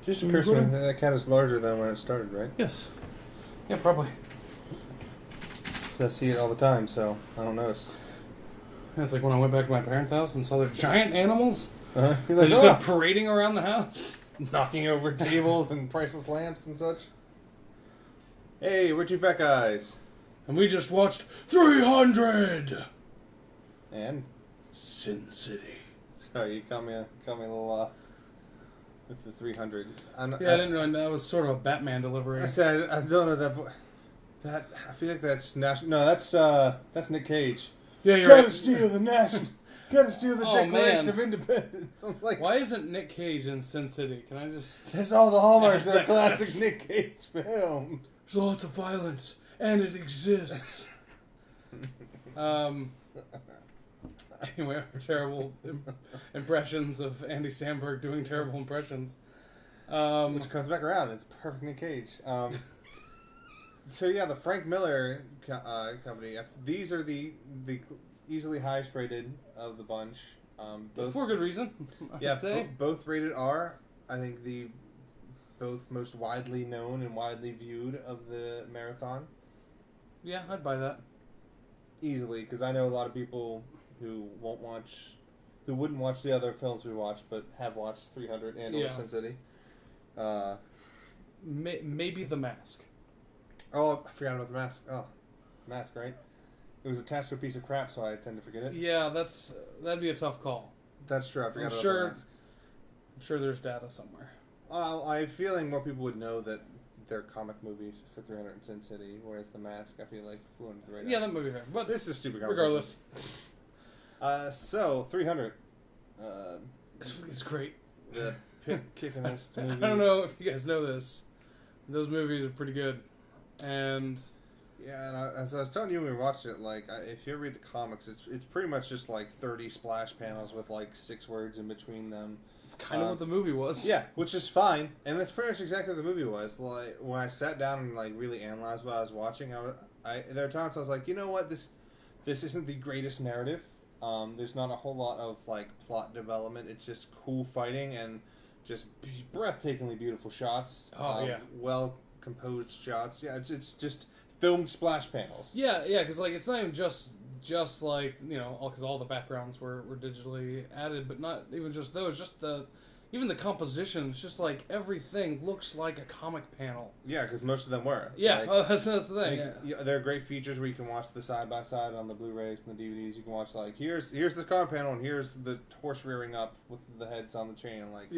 Just occurs to me that cat is larger than when it started, right? Yes. Yeah, probably. I see it all the time, so I don't notice. It's like when I went back to my parents' house and saw their giant animals. You're They like, just like parading around the house. knocking over tables and priceless lamps and such. Hey, we're two fat guys. And we just watched 300! And? Sin City. Sorry, you caught me a little with the 300. I didn't know that was sort of a Batman delivery. I said I don't know that. I feel like that's national. No, that's Nick Cage. Yeah, you're Gotta right. steal the national. Gotta steal the Declaration of Independence. I'm like, why isn't Nick Cage in Sin City? Can I just? It's all the hallmarks of a classic Nick Cage film. There's lots of violence, and it exists. Anyway, our terrible impressions of Andy Samberg doing terrible impressions. Which comes back around. It's perfect Nick Cage. So yeah, the Frank Miller company. These are the easily highest rated of the bunch. Both, for good reason. Both rated R. I think the both most widely known and widely viewed of the marathon. Yeah, I'd buy that easily, because I know a lot of people who wouldn't watch the other films we watched, but have watched 300 and or Sin City. Maybe The Mask. Oh, I forgot about The Mask. Oh, Mask, right? It was attached to a piece of crap, so I tend to forget it. Yeah, that'd be a tough call. That's true. I forgot about The Mask. I'm sure there's data somewhere. I have a feeling more people would know that they're comic movies for 300 and Sin City, whereas The Mask, I feel like, flew under the radar. Yeah, that movie fair. But this is a stupid conversation. Regardless. So, 300. It's great. The kick-in-this movie. I don't know if you guys know this. Those movies are pretty good. And... yeah, and as I was telling you when we watched it, like, if you ever read the comics, it's pretty much just like 30 splash panels with like 6 words in between them. It's kind of what the movie was. Yeah, which is fine, and that's pretty much exactly what the movie was. Like, when I sat down and like really analyzed what I was watching, there are times I was like, you know what, this isn't the greatest narrative. There's not a whole lot of like plot development. It's just cool fighting and just breathtakingly beautiful shots. Well composed shots. Yeah, it's just filmed splash panels. Yeah, because like it's not even just like, you know, because all the backgrounds were digitally added, but not even just those. Just even the composition. It's just like everything looks like a comic panel. Yeah, because most of them were. Yeah, like, that's the thing. There are great features where you can watch the side by side on the Blu-rays and the DVDs. You can watch like here's the comic panel and here's the horse rearing up with the heads on the chain. Like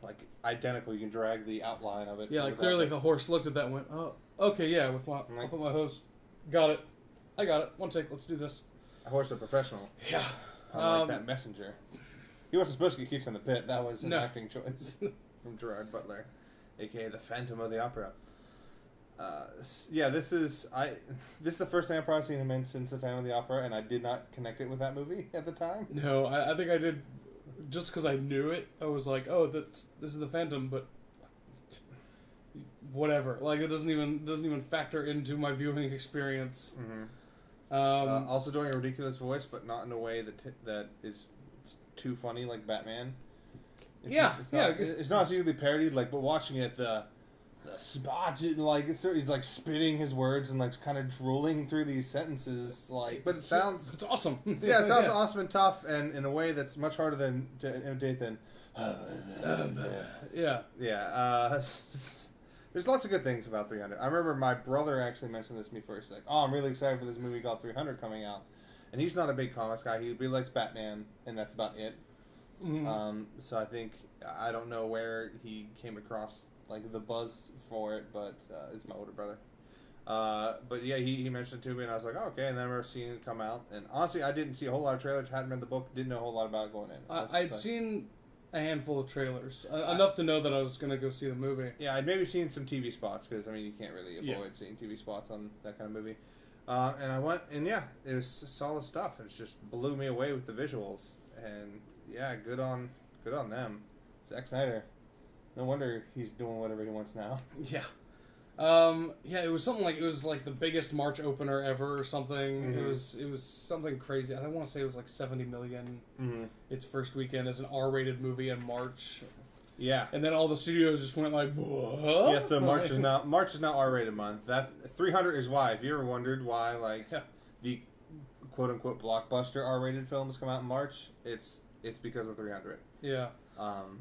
like identical. You can drag the outline of it. Yeah, like clearly the horse looked at that and went, oh, okay, yeah. I'll put my hose. Got it. I got it. One take. Let's do this. A horse a professional. Yeah. Unlike that messenger. He wasn't supposed to get kicked from the pit. That was an acting choice from Gerard Butler, a.k.a. the Phantom of the Opera. This is the first thing I've probably seen him in since the Phantom of the Opera, and I did not connect it with that movie at the time. No, I think I did, just because I knew it. I was like, oh, this is the Phantom, but whatever. Like it doesn't even factor into my viewing experience. Mm-hmm. Also doing a ridiculous voice, but not in a way that is too funny like Batman. It's not easily parodied. Like, but watching it, the spot, like he's like spitting his words and like kind of drooling through these sentences. Like, but it's awesome. It sounds awesome and tough, and in a way that's much harder to imitate than. There's lots of good things about 300. I remember my brother actually mentioned this to me first. Like, oh, I'm really excited for this movie called 300 coming out. And he's not a big comics guy. He really likes Batman, and that's about it. Mm-hmm. So I think, I don't know where he came across like the buzz for it, but it's my older brother. But yeah, he mentioned it to me, and I was like, oh, okay. And then I remember seeing it come out. And honestly, I didn't see a whole lot of trailers, hadn't read the book, didn't know a whole lot about it going in. I'd seen a handful of trailers, enough to know that I was going to go see the movie. Yeah, I'd maybe seen some TV spots, because, I mean, you can't really avoid seeing TV spots on that kind of movie. And I went, and yeah, it was solid stuff. It just blew me away with the visuals. And yeah, good on them. Zack Snyder. No wonder he's doing whatever he wants now. Yeah. It was something like, it was like the biggest March opener ever or something. Mm-hmm. It was something crazy. I want to say it was like 70 million its first weekend as an R-rated movie in March. Yeah. And then all the studios just went like, what? Yeah, so March is now R-rated month. That 300 is why. If you ever wondered why, like, the quote-unquote blockbuster R-rated films come out in March, it's because of 300. Yeah.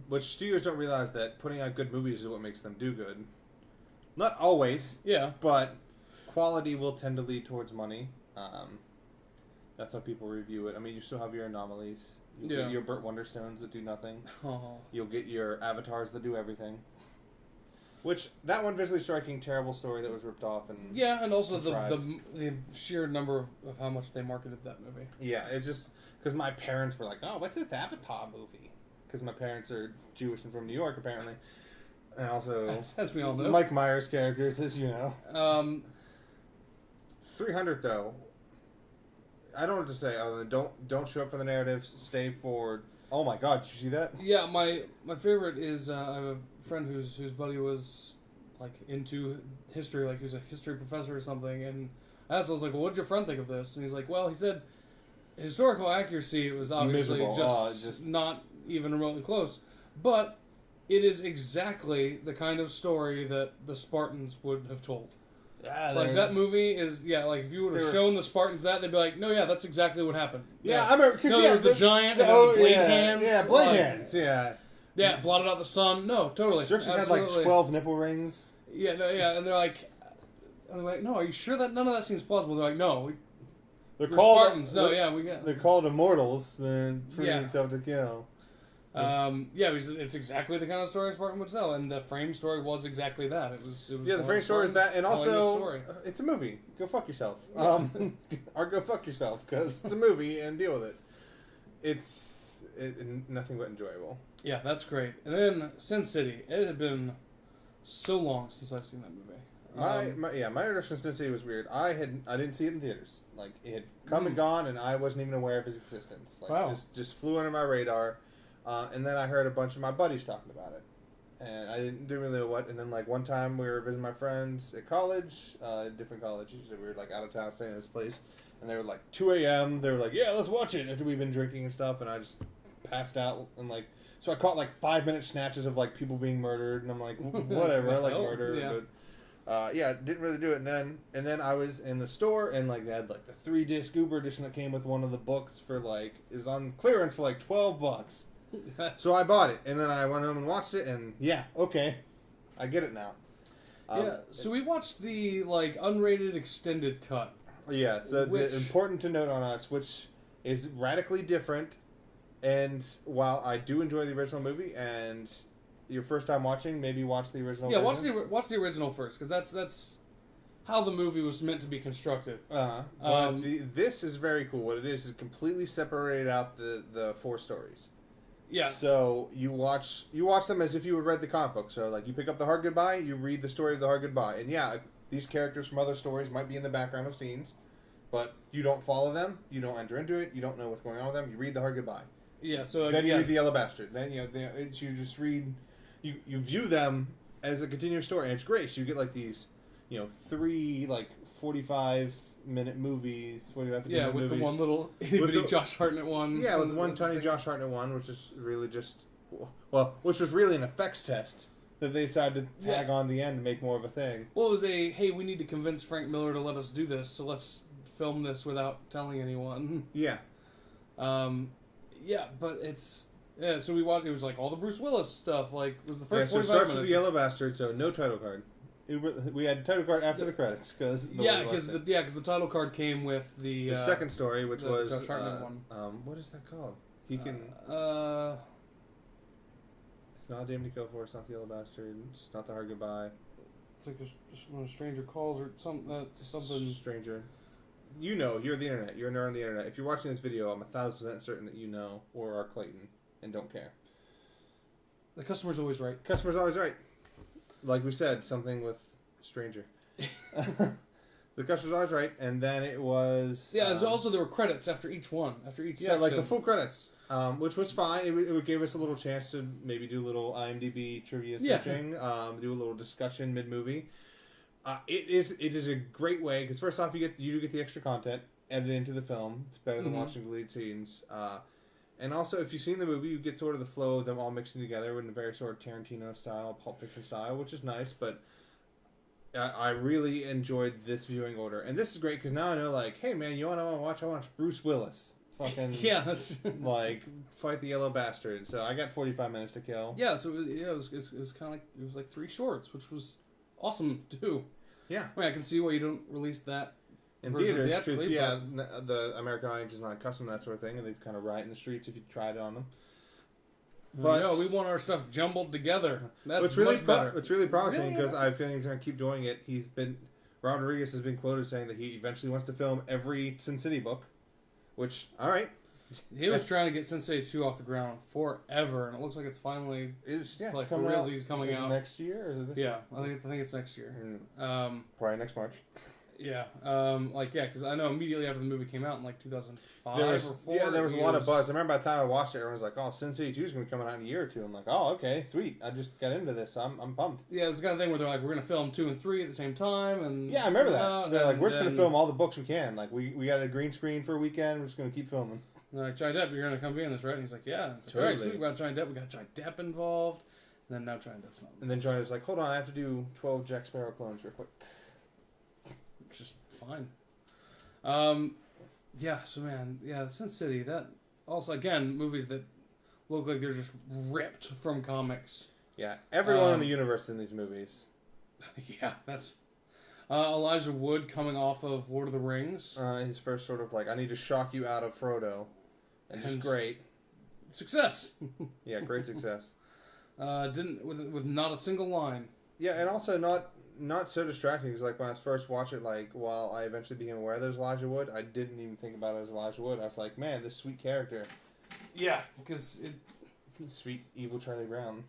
Which studios don't realize that putting out good movies is what makes them do good. Not always. Yeah. But quality will tend to lead towards money. That's how people review it. I mean, you still have your anomalies. You get your Burt Wonderstones that do nothing. Oh. You'll get your avatars that do everything. Which, that one visually striking, terrible story that was ripped off. And also the sheer number of how much they marketed that movie. Yeah, it's just... Because my parents were like, oh, what's this Avatar movie? Because my parents are Jewish and from New York, apparently. And also... As we all know. Mike Myers characters, as you know. 300, though... I don't know what to say other than don't show up for the narratives. Stay for. Oh my God! Did you see that? Yeah, my favorite is I have a friend whose buddy was like into history, like he was a history professor or something, and I asked, I was like, well, what did your friend think of this? And he's like, well, he said historical accuracy was obviously just not even remotely close, but it is exactly the kind of story that the Spartans would have told. Yeah, like that movie is like if you would have shown the Spartans that, they'd be like, no, yeah, that's exactly what happened. Yeah, I remember. No, there was the giant and the blade hands. Yeah, blade hands. Yeah. Yeah, blotted out the sun. No, totally. Xerxes had like 12 nipple rings. Yeah, no, yeah, and they're like, no, are you sure that none of that seems plausible? They're like, no, they're called Spartans. No, yeah, we got. They're called immortals. They're pretty tough to kill. It's exactly the kind of story Spartan would tell, and the frame story was exactly that. It was the frame story is that, and also it's a movie. Go fuck yourself, or go fuck yourself because it's a movie and deal with it. It's nothing but enjoyable. Yeah, that's great. And then Sin City. It had been so long since I've seen that movie. My introduction to Sin City was weird. I didn't see it in theaters. Like it had come and gone, and I wasn't even aware of his existence. Like just flew under my radar. And then I heard a bunch of my buddies talking about it. And I didn't really know what. And then, like, one time we were visiting my friends at college, different colleges. We were, like, out of town staying at this place. And they were, like, 2 a.m. They were like, yeah, let's watch it after we've been drinking and stuff. And I just passed out. And, like, so I caught, like, 5-minute snatches of, like, people being murdered. And I'm like, whatever. I like murder. Yeah. But, didn't really do it. And then I was in the store. And, like, they had, like, the 3-disc Uber edition that came with one of the books for, like, it was on clearance for, like, $12. So I bought it, and then I went home and watched it, and okay, I get it now. So we watched the like unrated extended cut. Yeah, so important to note on us, which is radically different. And while I do enjoy the original movie, and your first time watching, maybe watch the original. Yeah, watch the original first, because that's how the movie was meant to be constructed. This is very cool. What it is completely separated out the 4 stories. Yeah. So you watch them as if you had read the comic book. So like you pick up The Hard Goodbye, you read the story of The Hard Goodbye, and these characters from other stories might be in the background of scenes, but you don't follow them, you don't enter into it, you don't know what's going on with them. You read The Hard Goodbye. Yeah. So then you read The Yellow Bastard. Then you just read, you view them as a continuous story, and it's great. So you get like these, 3 like 45-minute movies, 45 yeah, with movies. The one little itty-bitty Josh Hartnett one. Yeah, with one tiny Josh Hartnett one, which is really which was really an effects test that they decided to tag on the end to make more of a thing. Well, it was hey, we need to convince Frank Miller to let us do this, so let's film this without telling anyone. Yeah. But it's... Yeah, so we watched, it was like all the Bruce Willis stuff, like, it was the first 45 minutes. So it starts with The Yellow Bastard, so no title card. We had a title card after the credits because the title card came with the second story, which was Josh Hartnett one. What is that called? He can. It's not Damn to Kill For. It's not The Yellow Bastard. It's not The Hard Goodbye. It's like when a stranger calls or something. Stranger. You're the internet. You're a nerd on the internet. If you're watching this video, I'm 1,000% certain that you know or are Clayton and don't care. The customer's always right. Customer's always right. Like we said, something with stranger. The customer's always right, and then it was... Yeah, also there were credits after each one, section. Like the full credits, which was fine. It gave us a little chance to maybe do a little IMDb trivia searching, do a little discussion mid-movie. It is a great way, because first off, you do get the extra content edited into the film. It's better than watching deleted scenes. And also, if you've seen the movie, you get sort of the flow of them all mixing together in a very sort of Tarantino style, Pulp Fiction style, which is nice. But I really enjoyed this viewing order, and this is great because now I know, like, hey man, you want to watch? I watch Bruce Willis, fucking that's like fight the yellow bastard. So I got 45 minutes to kill. Yeah, so it was kind of like it was like 3 shorts, which was awesome too. Yeah, I mean, I can see why you don't release that in theaters because the American audience is not accustomed to that sort of thing, and they kind of riot in the streets if you try it on them. But no, we want our stuff jumbled together. That's really much better. It's really promising because I feel he's going to keep doing it. Rodriguez has been quoted saying that he eventually wants to film every Sin City book, which, all right. He was trying to get Sin City 2 off the ground forever, and it looks like it's finally like for realsies coming out next year, or is it this year? I think it's next year. Probably next March. Yeah, because I know immediately after the movie came out in like 2005 or 4. Yeah, there was a lot of buzz. I remember by the time I watched it, everyone was like, "Oh, Sin City 2 is going to be coming out in a year or two." I'm like, "Oh, okay, sweet. I just got into this. So I'm pumped." Yeah, it's the kind of thing where they're like, "We're going to film 2 and 3 at the same time," and yeah, I remember that. They're like, "We're just going to film all the books we can. Like, we got a green screen for a weekend. We're just going to keep filming." Like, Johnny Depp, you're going to come be in this, right? And he's like, "Yeah." It's like, totally. All right, sweet. We got Johnny Depp. We got Johnny Depp involved. And then now Johnny Depp's not. And then Johnny was like, "Hold on, I have to do 12 Jack Sparrow clones real quick." Just fine. So man, Sin City, that also, again, movies that look like they're just ripped from comics. Yeah, everyone in the universe in these movies. Yeah, that's Elijah Wood coming off of Lord of the Rings. His first sort of like, I need to shock you out of Frodo. And just great. Success. Yeah, great success. Didn't with not a single line. Yeah, and also not so distracting because, like, when I first watched it, like, while I eventually became aware that it was Elijah Wood, I didn't even think about it as Elijah Wood. I was like, man, this sweet character. Yeah, because sweet, evil Charlie Brown.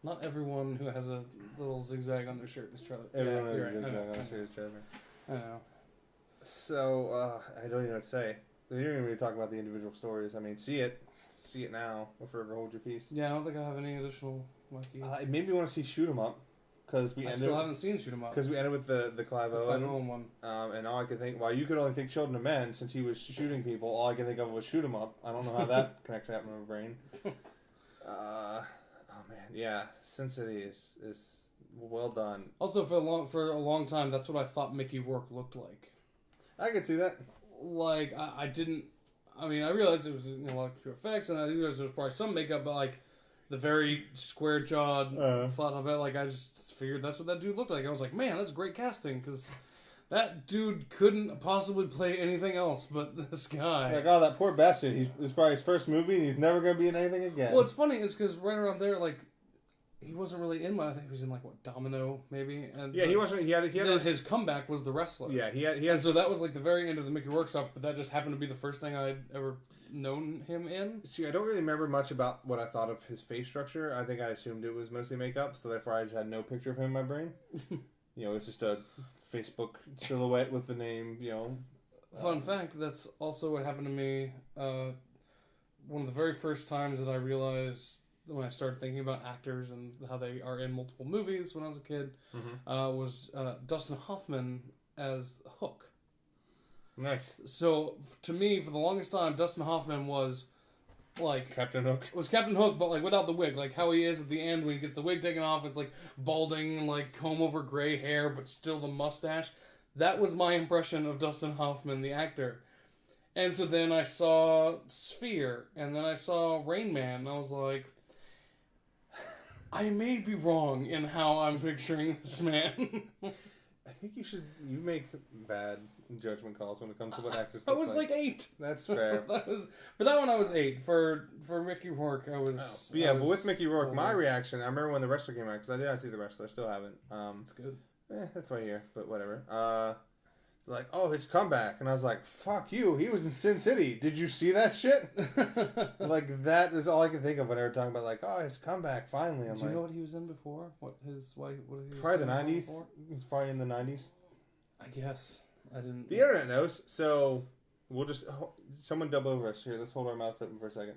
Not everyone who has a little zigzag on their shirt is Charlie. Everyone has a zigzag on their shirt is Charlie Brown. I know. So, I don't even know what to say. You don't even really talk about the individual stories. I mean, see it now, or forever hold your peace. Yeah, I don't think I have any additional wacky. It made me want to see Shoot 'Em Up. Because I still haven't seen Shoot 'Em Up. Because we ended with the Clive Owen one. And all I could think, you could only think Children of Men since he was shooting people. All I could think of was Shoot 'Em Up. I don't know how that connection happened in my brain. Oh man, yeah, Sin City is well done. Also, for a long time, that's what I thought Mickey Rourke looked like. I could see that. Like I didn't. I mean, I realized it was a lot of pure effects, and I realized there was probably some makeup, but like the very square jawed, flat top head. Like I just figured that's what that dude looked like. I was like, man, that's great casting because that dude couldn't possibly play anything else but this guy. Like, oh, that poor bastard. It was probably his first movie, and he's never going to be in anything again. Well, it's funny is because right around there, like, he wasn't really in I think he was in, like, what, Domino, maybe? And yeah, he wasn't. He had his comeback was The Wrestler. Yeah, he had. And so that was, like, the very end of the Mickey Rourke stuff, but that just happened to be the first thing I'd ever known him in. See, I don't really remember much about what I thought of his face structure. I think I assumed it was mostly makeup, so therefore I just had no picture of him in my brain. It's just a Facebook silhouette with the name, Fun fact, that's also what happened to me. One of the very first times that I realized when I started thinking about actors and how they are in multiple movies when I was a kid, was Dustin Hoffman as Hook. Nice. So, to me, for the longest time, Dustin Hoffman was, like... Captain Hook. Was Captain Hook, but, like, without the wig. Like, how he is at the end when he gets the wig taken off, it's, like, balding, like, comb-over gray hair, but still the mustache. That was my impression of Dustin Hoffman, the actor. And so then I saw Sphere, and then I saw Rain Man, and I was like... I may be wrong in how I'm picturing this man. I think you make bad judgment calls when it comes to what actors look like. I was like 8. That's fair. For that one I was 8. For Mickey Rourke I was... but with Mickey Rourke, my reaction, I remember when The Wrestler came out, because I did not see The Wrestler, I still haven't. It's good. That's why here, but whatever. Like, oh, his comeback. And I was like, fuck you, he was in Sin City. Did you see that shit? Like, that is all I can think of when they were talking about, like, oh, his comeback, finally. Do you know what he was in before? What he was probably the 90s. He's probably in the 90s. I guess. I didn't... The internet knows, so we'll just... Someone dub over us. Here, let's hold our mouths open for a second.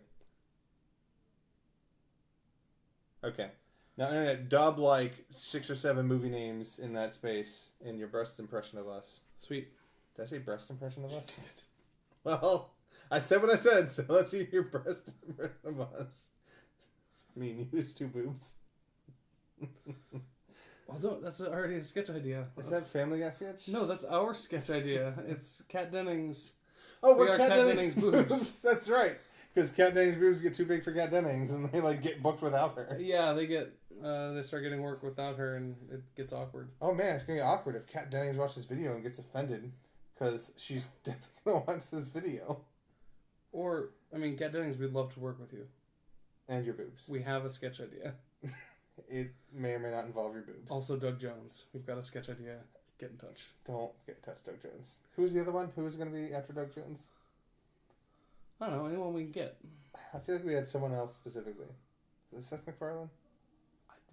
Okay. Now, internet, dub, like, 6 or 7 movie names in that space in your breast impression of us. Sweet. Did I say breast impression of us? Well, I said what I said, so let's hear your best impression of us. Me and you, it's two boobs. Well, no, that's already a sketch idea. Is that Family Guy sketch? No, that's our sketch idea. It's Kat Dennings. Oh, We we're are Kat Kat Dennings' Dennings' boobs. That's right. Because Kat Dennings' boobs get too big for Kat Dennings, and they like get booked without her. Yeah, they start getting work without her, and it gets awkward. Oh man, it's gonna get awkward if Kat Dennings watches this video and gets offended, because she's definitely gonna watch this video. Or, I mean, Kat Dennings, we'd love to work with you. And your boobs. We have a sketch idea. It may or may not involve your boobs. Also, Doug Jones. We've got a sketch idea. Get in touch. Don't get in touch, Doug Jones. Who's the other one? Who is going to be after Doug Jones? I don't know. Anyone we can get. I feel like we had someone else specifically. Is it Seth MacFarlane?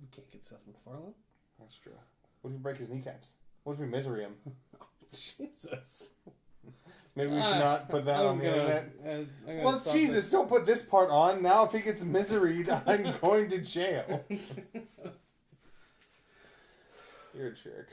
We can't get Seth MacFarlane. That's true. What if we break his kneecaps? What if we misery him? Jesus. Maybe we should not put that on the internet. Well, Jesus, this. don't put this part on. Now if he gets miseried, I'm going to jail. You're a jerk.